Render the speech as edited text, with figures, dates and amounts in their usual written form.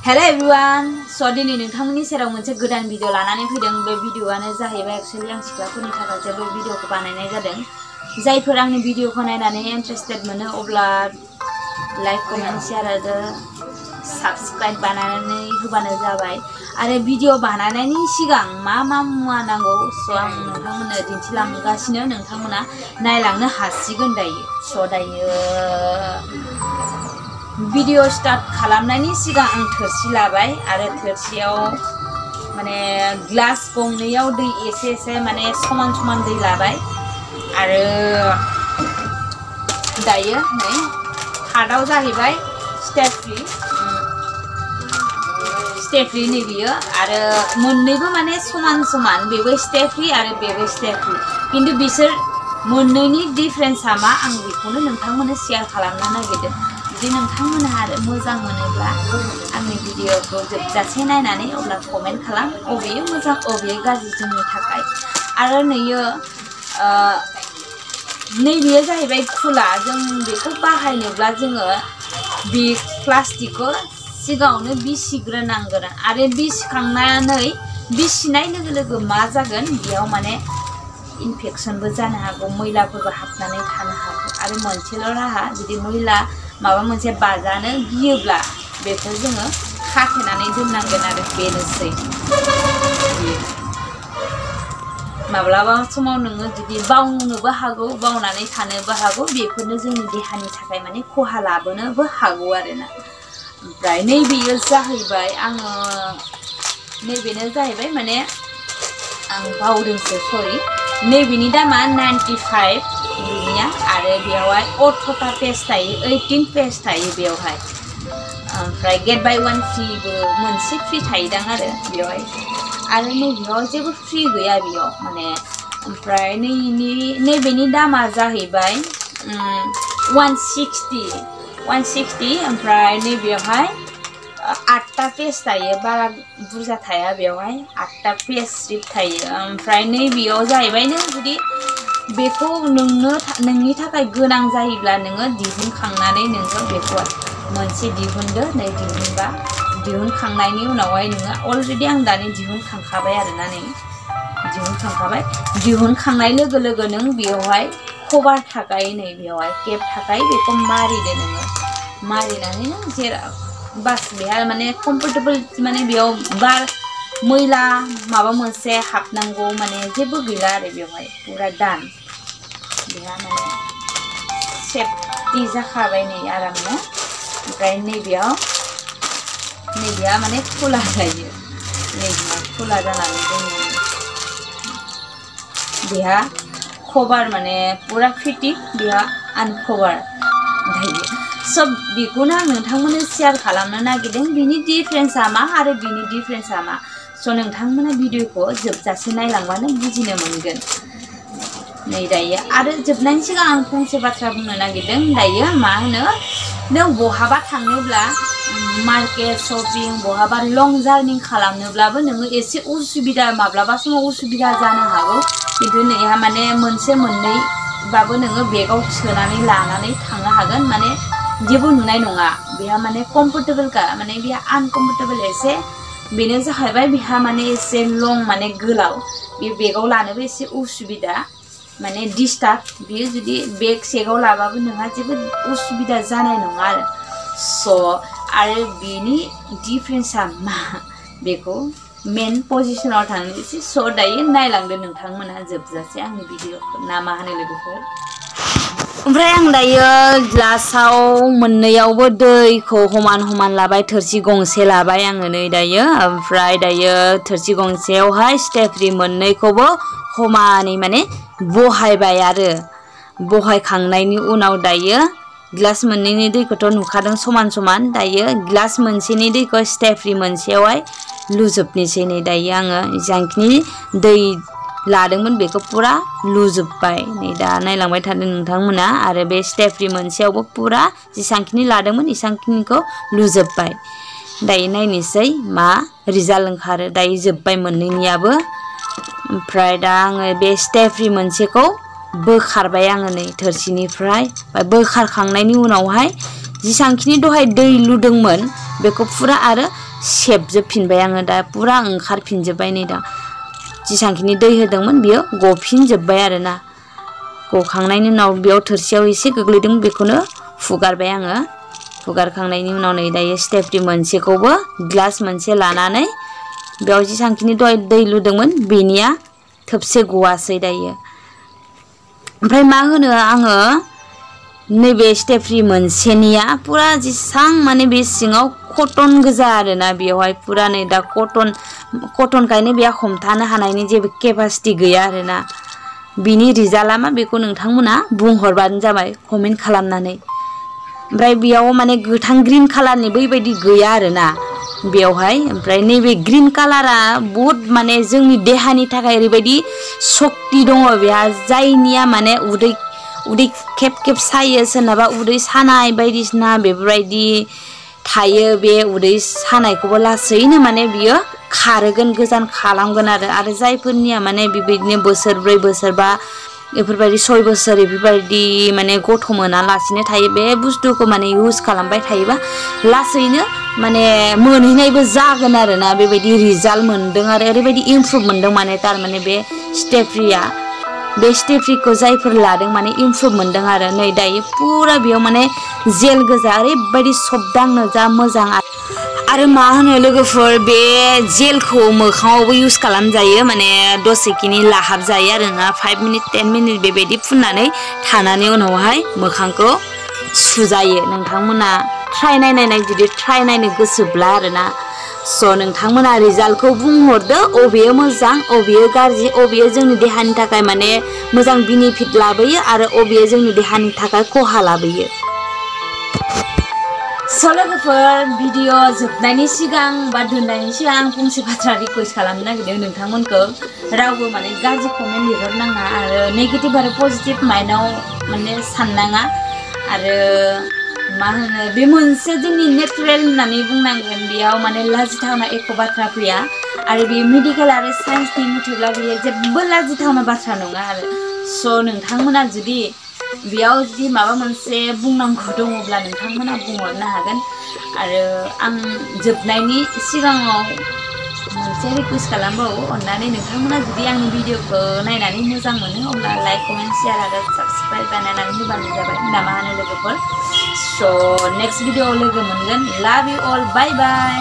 Hello everyone, so दिनै नोंथांमोननि सेराव मोनसे गोदान भिडिअ लानानै फैदों। बे भिडिअआनो जाहैबाय एक्चुअली आं सिख्लाफोरनि थाखाय जेबो भिडिअखौ बानायनाय जादों। जायफोर आंनि भिडिअखौ नायनानै इन्टारेस्टेड मोनो अब्ला लाइक कमेन्ट शेयार आरो साबस्क्राइब बानायनानै होबानो जाबाय। आरो भिडिअ बानायनायनि सिगां मा मुवा नांगौ स' आं नोंथांमोननो दिन्थिलांगासिनो, नोंथांमोना नायलांनो हासिगोन दायो। स' दायो भिडिअ स्टार्ट खालामनायनि सिगां आं थोरसि लाबाय आरो थोरसियाव माने ग्लास गंनैयाव दै एसे माने समान दै लाबाय आरो दायो नै थार्डआव जाहैबाय स्टेफ्रि नै बियो आरो मोननैबो माने समान बेबो स्टेफ्रि आरो बेबो स्टेफ्रि, किन्तु बिसोर मोननैनि डिफरेन्सआ मा आं बेखौनो नोंथांमोननो शेयार खालामनो नागिरदों। जुदि नोंथांमोनहा आरो मोजां मोनोब्ला आंनि भिडिअखौ जोबजासे नायनानै अब्ला कमेन्ट खालाम अबे मोजां अबे गाज्रि जोंनि थाखाय। आरो नैबेयो जाहैबाय खुला, जों बेखौ बाहायनोब्ला जोङो बे प्लास्टिकखौ सिगाङावनो बिसिग्रोनांगोन आरो बिसिनाय लोगो मा जागोन बेयाव माने इनफेक्शनबो जानो हागौ, मैलाफोरबो हाबनानै थानो हागौ। आरो मोनसेल' राहा, जुदि मैला माबा मोनसे बाजानो गियोब्ला बेखौ जोङो खाथेनानै दोननांगोन आरो बेनोसै। माब्लाबा समाव नोङो जुदि बावनोबो हागौ, बावनानै थानोबो हागौ, बेफोरनो जोंनि देहानि थाखाय माने खहा लाबोनोबो हागौ आरोना। ओमफ्राय नैबेयो जाहैबाय नैबेनो जाहैबाय माने आं बावदोंसो, सरि। नैबेनि दामा 95 बिनिया आरो बेयावहाय 18टा पेज थायो, 18 पेज थायो बेयावहाय। ओमफ्राय गेट बाय वान फ्रिबो मोनसे फ्रि थायोदां आरो बेयावहाय। आरो नैबेयाव जेबो फ्रि गैया बेयाव माने। ओमफ्राय नैबेनि दामा जाहैबाय 160 ओमफ्राय नैबेयावहाय 8टा पेज थायो, बारा बुरजा थाया बेयावहाय, 8टा पेज स्ट्रिप थायो। ओमफ्राय नैबेयाव जाहैबाय नों जुदि बेखौ नोंनि थाखाय गोनां जायोब्ला नोङो दिहुनखांनानै नोङो बेखौ मोनसे दिहुनदो, नै दिहुनखांनायनि उनावहाय नोङो अलरेडि आं दानि दिहुनखांखाबाय आरोना, नै दिहुनखांखाबाय। दिहुनखांनाय लोगो नों बेयावहाय कभार थाखायो, नै बेयावहाय केप थाखायो, बेखौ मारिदो नोङो। मारिनानै नों बास बेहा माने कम्फर्टेबल, माने बेयाव बार मैला माबा मोनसे हाबनांगौ माने जेबो गैला आरो बेवहाय पुरा दान। बेहा माने सेफटि जाखाबाय नै आरामनो। ओमफ्राय नैबेया माने खुला जायो, नैबेया खुला जानानै दङ। बेहा कभार माने पुरा फिटिं, बेहा आनकभार थायो। सब बेखौनो आं नोंथांमोननो शेयार खालामनो नागिरदों, बिनि डिफरेन्सआ मा आरो बिनि डिफरेन्सआ मा। स' नोंथांमोना भिडिअखौ जोबजासे नायलांबानो बुजिनो मोनगोन। नै दायो आरो जोबनायनि सिगां आं फंसे बाथ्रा बुंनो नागिरदों। दायो मा होनो, नों बहाबा थांनोब्ला मार्केट शपिं बहाबा लं जार्नि खालामनोब्लाबो नोङो एसे उसुबिदा, माब्लाबा समाव उसुबिदा जानो हागौ, खिन्थु नैहा माने मोनसे मोननैबाबो नोङो बेगाव सोनानै लानानै थांनो हागोन, माने जेबो नुनाय नङा। बेहा माने कम्फर्टेबलखा, माने बेहा आनकम्फर्टेबल एसे बेनो जाहैबाय, बेहा माने एसे लं माने गोलाव, बे बेगाव लानोबो एसे उसुबिदा माने डिस्टार्ब। बियो जुदि बेग सेगाव लाबाबो नोंहा जेबो उसुबिदा जानाय नङा आरो। स' आरो बेनि डिफरेन्सआ मा बेखौ मेन पजिशनाव थांनोसै। स' दायो नायलांदो नोंथांमोना जोबजासे आंनि भिडिअखौ, ना मा होनो लोगोफोर। ओमफ्राय आं दायो ग्लासाव मोननैयावबो दैखौ समान लाबाय, थोरसि गंसे लाबाय आङो नै दायो। ओमफ्राय दायो थोरसि गंसेयावहाय स्टेफ्रि मोननैखौबो समानै माने बहायबाय आरो बहायखांनायनि उनाव दायो ग्लास मोननैनि दैखौथ' नुखादों समान। दायो ग्लास मोनसेनि दैखौ स्टेफ्रि मोनसेयावहाय लुजोबनोसै। नै दायो आङो जेसेबांखिनि दै लादोंमोन बेखौ पुरा लुजोब्बाय, नै दा नायलांबाय थादों नोंथांमोना। आरो बे स्टेफ्रि मोनसेयावबो पुरा जेसेबांखिनि लादोंमोन एसेबांखिनिखौ लुजोब्बाय। दायो नायनोसै मा रिजाल्ट ओंखारो। दायो जोब्बाय मोननैनियाबो। ओमफ्राय दा आङो बे स्टेफ्रि मोनसेखौ बोखारबाय आङो नै थोरसिनिफ्राय। बोखारखांनायनि उनावहाय जेसांखिनि दहाय दै लुदोंमोन बेखौ फुरा आरो सेबजोबफिनबाय आङो दा फुरा ओंखारफिनजोब्बाय नै दा जेसांखिनि दै होदोंमोन बियो गफिनजोब्बाय आरोना गखांनायनि उनाव बेयाव थोरसियाव एसे गोग्लैदों बेखौनो फुगारबाय आङो फुगारखांनायनि उनाव नै दायो स्टेफ्रि मोनसेखौबो ग्लास मोनसे लानानै बेयाव जेसांखिनि दहाय दै लुदोंमोन बेनिया थोबसे गवासै दायो ओमफ्राय मा होनो आङो नैबे स्टेफ्रि मोनसेनिया पुरा जेसां माने बे सिङाव कटन गोजा आरोना बेवहाय पुरा नै दा कटनखायनो बेया हमथानो हानायनि जेबो केपासिटि गैया आरोना बिनि रिजाल्टआ मा बेखौ नोंथांमोना बुंहरबानो जाबाय कमेन्ट खालामनानै ओमफ्राय बेयाव माने गोथां ग्रीन कालारनि बैबायदि गैया आरोना बेवहाय ओमफ्राय नैबे ग्रीन कालारा बहुत माने जोंनि देहानि थाखाय ओरैबायदि शक्ति दङ बेहा जायनिया माने उदै खेब खेब सायो सोरनाबा उदै सानाय बायदिसिना बेफोरबायदि थायो बे उदै सानायखौबो लासैनो माने बियो खारगोन गोजान खालामगोन आरो जायफोरनिया माने बेबायदिनो बोसोरब्रै बोसोरबा बेफोरबायदि 6 बोसोर बेफोरबायदि माने गथ' मोनालासिनो थायो बे बुस्थुखौ माने इउज खालामबाय थायोबा लासैनो माने मोनहैनायबो जागोन आरोना बेबायदि रिजाल्ट मोनदों आरो ओरैबायदि इमप्रुभ मोनदों माने तारमाने बे स्टेफ्रिखौ जायफोर लादों माने इमप्रुभ मोनदों आरो नै दायो पुरा बेयाव माने जेल गोजा ओरैबायदि सबदांनो जा मोजां आरो मा होनो लोगोफोर बे जेलखौ मोखाङावबो इउज खालामजायो माने दसेखिनि लाहाबजायो आरोना 5 मिनिट 10 मिनिट बेबायदि फुननानै थानानै उनावहाय मोखांखौ सुजायो नोंथांमोना ट्राइ नायनो गोसोब्ला आरोना स' नोंथांमोना रिजाल्टखौ बुंहरदो अबेयो मोजां अबेयो गाज्रि अबेयो जोंनि देहानि थाखाय माने मोजां बेनिफिट लाबोयो आरो अबेयो जोंनि देहानि थाखाय खहा लाबोयो स' लोगोफोर भिडिअ जोबनायनि सिगां बा दोननायनि सिगां आं फंसे बाथ्रा रिक्वेस्ट खालामनो नागिरदों नोंथांमोनखौ रावबो माने गाज्रि कमेन्ट लिरहरनाङा आरो नेगेटिभ आरो पजिटिभ माइन्डआव माने साननाङा आरो मा होनो बे मोनसे जोंनि नेचारेल होननानै बुंनांगोन बेयाव माने लाजिथावना एख' बाथ्रा फैया आरो बे मेडिकेल आरो साइन्सनि मथेब्ला बेयो जेबो लाजिथावना बाथ्रा नङा आरो स' नोंथांमोना जुदि बेयाव जुदि माबा मोनसे बुंनांगौ दङब्ला नोंथांमोना बुंहरनो हागोन आरो आं जोबनायनि सिगाङाव मोनसे रिक्वेस्ट खालामबावो अननानै नोंथांमोना जुदि आंनि भिडिअखौ नायनानै मोजां मोनो अब्ला लाइक कमेन्ट शेयार आरो साबस्क्राइब बानायनानै होबानो जाबाय ना मा होनो लोगोफोर स' नेक्स्ट भिडिअआव लोगो मोनगोन लाभ इउ अल बाय बाय